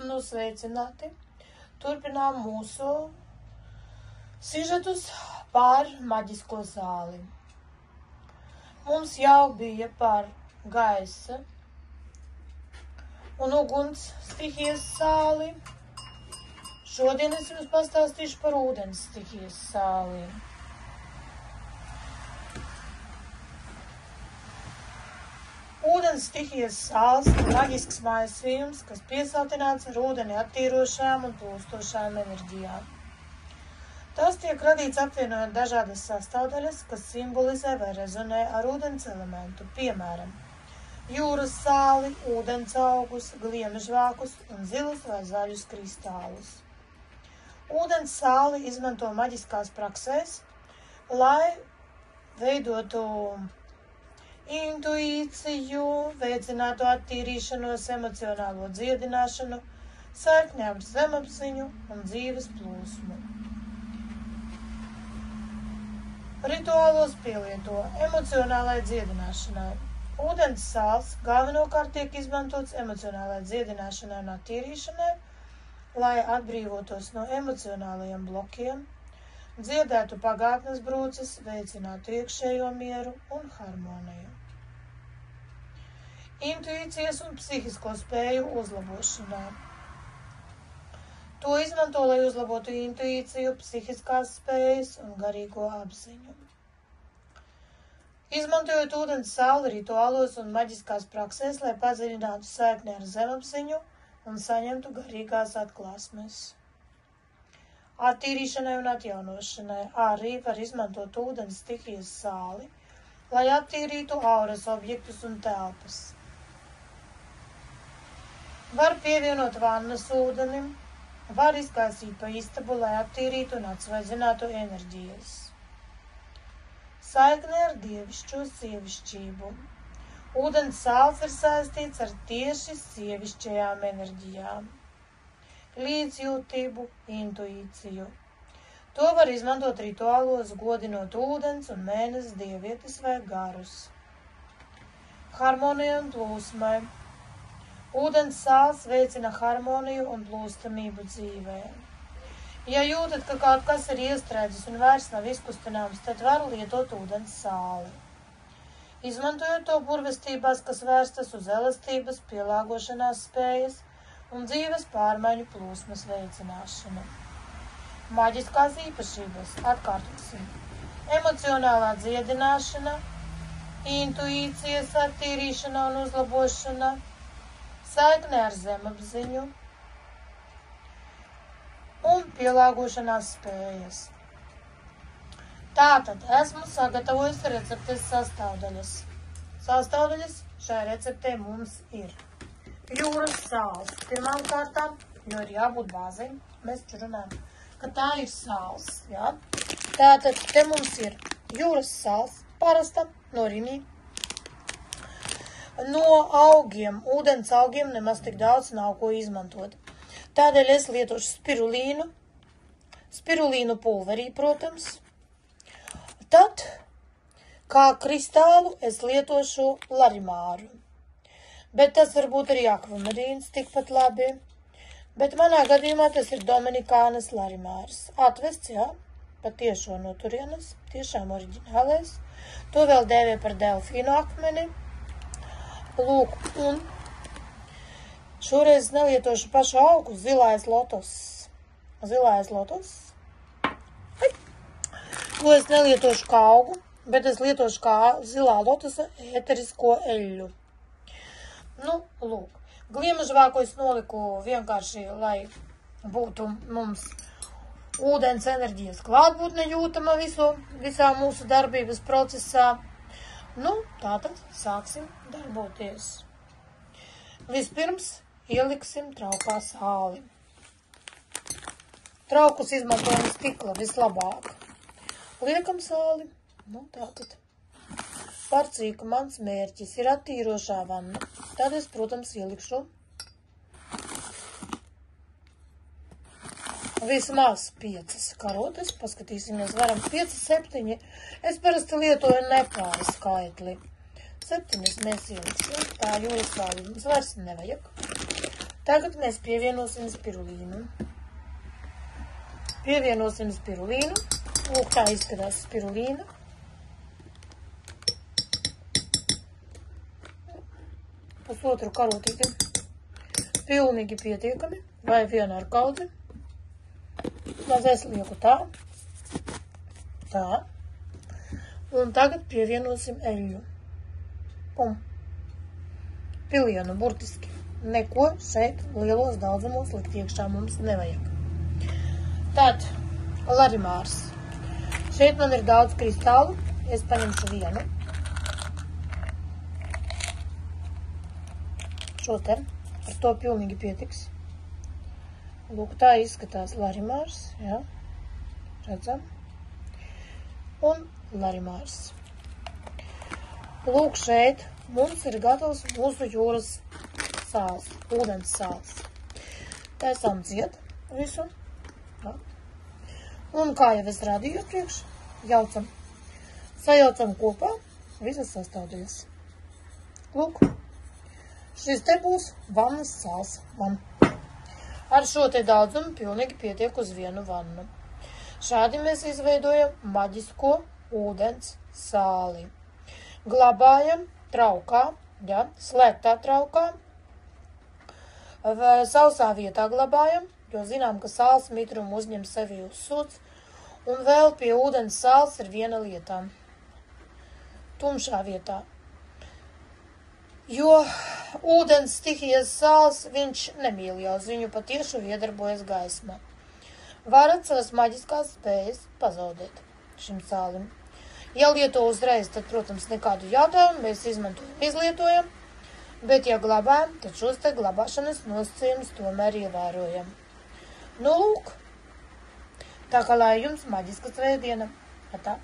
Nu, sveicināti. Turpinām mūsu sižetus par maģisko zāli. Mums jau bija par gaisa un uguns stihijas zāli. Šodien es jums pastāstīšu par ūdens stihijas zāli. Ūdens stihijas sāls ir maģisks mājasījums, kas piesātināts ar ūdeni attīrošām un plūstošām enerģijām. Tas tiek radīts apvienojot dažādas sastāvdaļas, kas simbolizē vai rezonē ar ūdens elementu, piemēram, jūras sāli, ūdens augus, gliemežvākus un zilus vai zaļus kristālus. Ūdens sāli izmanto maģiskās praksēs, lai veidotu intuīciju, veicinātu attīrīšanos, emocionālo dziedināšanu, saikni ar zemapziņu un dzīves plūsmu. Rituālos pielieto emocionālai dziedināšanai. Ūdens sāls galvenokārt tiek izmantots emocionālai dziedināšanai un attīrīšanai, lai atbrīvotos no emocionālajiem blokiem, dziedētu pagātnes brūces, veicinātu iekšējo mieru un harmoniju. Intuīcijas un psihisko spēju uzlabošanā. To izmanto, lai uzlabotu intuīciju, psihiskās spējas un garīgo apziņu. Izmantojot ūdens sāli rituālos un maģiskās praksēs, lai padziļinātu saikni ar zemapziņu un saņemtu garīgās atklāsmes. Attīrīšanai un atjaunošanai arī var izmantot ūdens stihijas sāli, lai attīrītu auras objektus un telpas. Var pievienot vannas ūdenim, var izkaisīt pa istabu, lai attīrītu un atsvaidzinātu enerģijas. Saikne ar dievišķo sievišķību. Ūdens sāls ir saistīts ar tieši sievišķajām enerģijām. Līdzjūtību, intuīciju. To var izmantot rituālos, godinot ūdens un mēnesi dievietes vai garus. Harmonija un plūsmai. Ūdens sāls veicina harmoniju un plūstamību dzīvē. Ja jūtat, ka kaut kas ir iestrēdzis un vairs nav izkustināms, tad var lietot ūdens sāli. Izmantojot to burvestībās, kas vērstas uz elastības, pielāgošanās spējas un dzīves pārmaiņu plūsmas veicināšanu. Maģiskās īpašības atkārtosim. Emocionālā dziedināšana, intuīcijas attīrīšana un uzlabošana, saikne ar zemapziņu un pielāgošanās spējas. Tātad esmu sagatavojusi receptes sastāvdaļas. Sastāvdaļas šai receptē mums ir jūras sāls. Pirmām kārtām, jo ir jābūt bāzei, mēs runājam, ka tā ir sāls. Jā? Tātad te mums ir jūras sāls, parasta, no rimī. No augiem, ūdens augiem nemaz tik daudz nav ko izmantot. Tādēļ es lietošu spirulīnu pulverī, protams. Tad, kā kristālu, es lietošu larimāru. Bet tas var būt arī akvamarīns tikpat labi. Bet manā gadījumā tas ir Dominikānas larimārs. Atvests, jā, patiešo no turienes, tiešām oriģinālais. To vēl dēvē par delfīnu akmeni. Lūk, un šoreiz nelietošu pašu augu, zilais lotos. Zilais lotos. To es nelietošu kā augu, bet es lietošu kā zilā lotosa ēterisko eļļu. Nu, lūk. Gliemežvāku es noliku vienkārši, lai būtu mums ūdens enerģijas klātbūtne jūtama visā mūsu darbības procesā. Nu, tātad sāksim darboties. Vispirms ieliksim traukā sāli. Traukus izmantojam stikla vislabāk. Liekam sāli. Nu, tātad. Par cik mans mērķis ir attīrošā vanna. Tad es, protams, ielikšu vismaz 5 karotes. Paskatīsimies, varam 5, 7. Es parasti lietoju nepāri skaitli. 7 mēs ieliksim. Tā jūras sāli mums vairs nevajag. Tagad mēs pievienosim spirulīnu. Lūk, tā izskatās spirulīna. Pusotru karotīti. Pilnīgi pietiekami. Vai viena ar kaudzi. Mazais lieku tā. Tā. Un tagad pievienosim eļļu. Pilienu, burtiski. Neko šeit lielos daudzumos likt iekšā mums nevajag. Tad, larimārs. Šeit man ir daudz kristālu. Es paņemšu vienu. Šo te. Ar to pilnīgi pietiks. Lūk, tā izskatās larimārs. Jā. Redzam. Un larimārs. Lūk, šeit mums ir gatavs mūsu jūras sāls, ūdens sāls. Taisām dzied visu. Jā. Un kā jau es rādīju iepriekš, sajaucam kopā visas sastāvdaļas. Lūk, šis te būs vannas sāls man. Ar šo te daudzumu pilnīgi pietiek uz vienu vannu. Šādi mēs izveidojam maģisko ūdens sāli. Glabājam traukā, ja, slēgtā traukā. Sausā vietā glabājam, jo zinām, ka sāls mitrumu uzņem sevi uz suds. Un vēl pie ūdens sāls ir viena lietā. Tumšā vietā. Jo ūdens stihijas sāls viņš nemīļaus, viņu patieši iedarbojas gaismā. Varat savas maģiskās spējas pazaudēt šim sālim. Ja lieto uzreiz, tad, protams, nekādu jautājumu mēs izlietojam, bet ja glabājam, tad šos te glabāšanas nosacījumus tomēr ievērojam. Nu, lūk, tā kā lai jums maģiska svētdiena. Tā.